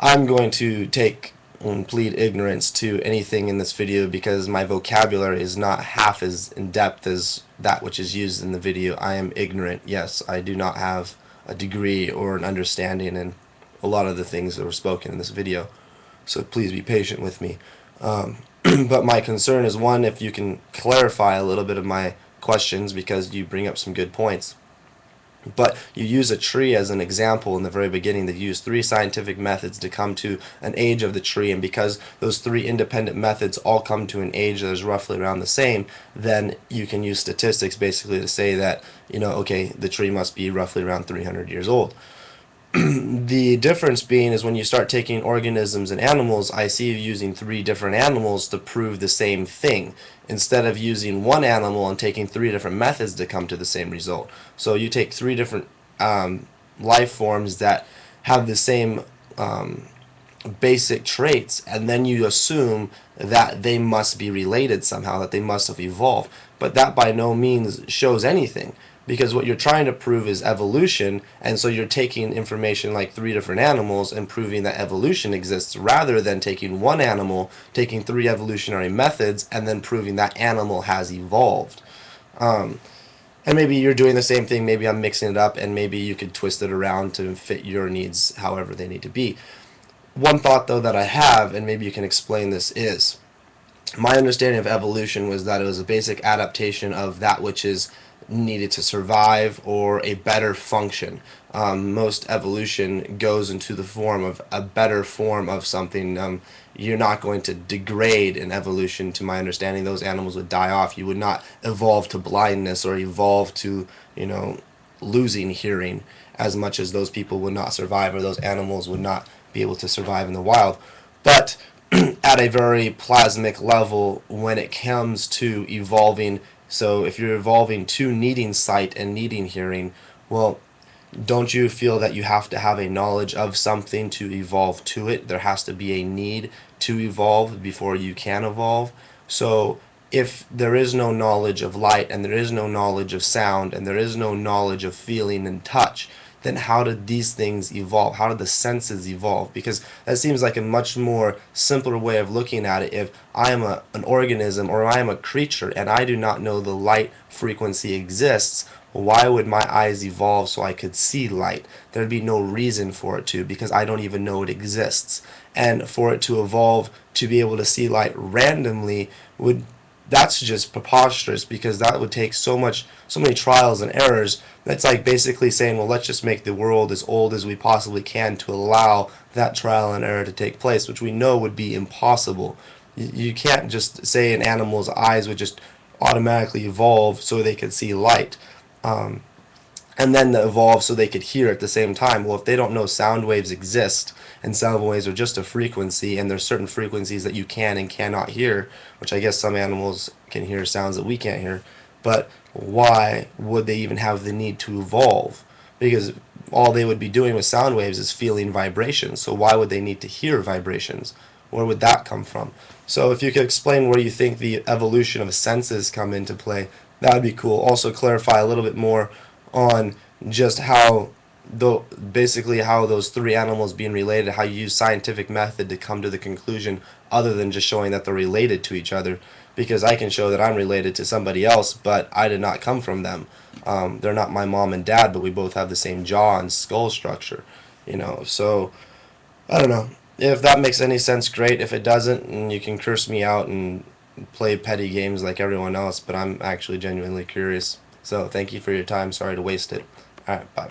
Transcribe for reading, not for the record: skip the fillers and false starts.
I'm going to take and plead ignorance to anything in this video because my vocabulary is not half as in depth as that which is used in the video. I am ignorant. Yes, I do not have a degree or an understanding in a lot of the things that were spoken in this video. So please be patient with me. But my concern is, one, if you can clarify a little bit of my questions, because you bring up some good points. But you use a tree as an example in the very beginning. That you use 3 scientific methods to come to an age of the tree, and because those 3 independent methods all come to an age that is roughly around the same, then you can use statistics basically to say that, okay, the tree must be roughly around 300 years old. The difference being is when you start taking organisms and animals, I see you using 3 different animals to prove the same thing, instead of using one animal and taking 3 different methods to come to the same result. So you take 3 different life forms that have the same basic traits, and then you assume that they must be related somehow, that they must have evolved. But that by no means shows anything, because what you're trying to prove is evolution, and so you're taking information like 3 different animals and proving that evolution exists, rather than taking one animal, taking 3 evolutionary methods, and then proving that animal has evolved. And maybe you're doing the same thing, maybe I'm mixing it up, and maybe you could twist it around to fit your needs however they need to be. One thought, though, that I have, and maybe you can explain this, is my understanding of evolution was that it was a basic adaptation of that which is needed to survive, or a better function. Most evolution goes into the form of a better form of something. You're not going to degrade in evolution, to my understanding. Those animals would die off. You would not evolve to blindness or evolve to, losing hearing, as much as those people would not survive, or those animals would not be able to survive in the wild. But at a very plasmic level, when it comes to evolving, so if you're evolving to needing sight and needing hearing, well, don't you feel that you have to have a knowledge of something to evolve to it? There has to be a need to evolve before you can evolve. So if there is no knowledge of light, and there is no knowledge of sound, and there is no knowledge of feeling and touch, then how did these things evolve? How did the senses evolve? Because that seems like a much more simpler way of looking at it. If I am an organism, or I am a creature, and I do not know the light frequency exists, why would my eyes evolve so I could see light? There'd be no reason for it to, because I don't even know it exists. And for it to evolve to be able to see light randomly that's just preposterous, because that would take so many trials and errors. That's like basically saying, well, let's just make the world as old as we possibly can to allow that trial and error to take place, which we know would be impossible. You can't just say an animal's eyes would just automatically evolve so they could see light. And then evolve so they could hear at the same time. Well, if they don't know sound waves exist, and sound waves are just a frequency, and there's certain frequencies that you can and cannot hear, which I guess some animals can hear sounds that we can't hear, but why would they even have the need to evolve? Because all they would be doing with sound waves is feeling vibrations, so why would they need to hear vibrations? Where would that come from? So if you could explain where you think the evolution of senses come into play, that would be cool. Also clarify a little bit more on just basically how those 3 animals being related, how you use scientific method to come to the conclusion, other than just showing that they're related to each other. Because I can show that I'm related to somebody else, but I did not come from them. They're not my mom and dad, but we both have the same jaw and skull structure. So I don't know. If that makes any sense, great. If it doesn't, you can curse me out and play petty games like everyone else, but I'm actually genuinely curious. So thank you for your time. Sorry to waste it. Alright, bye.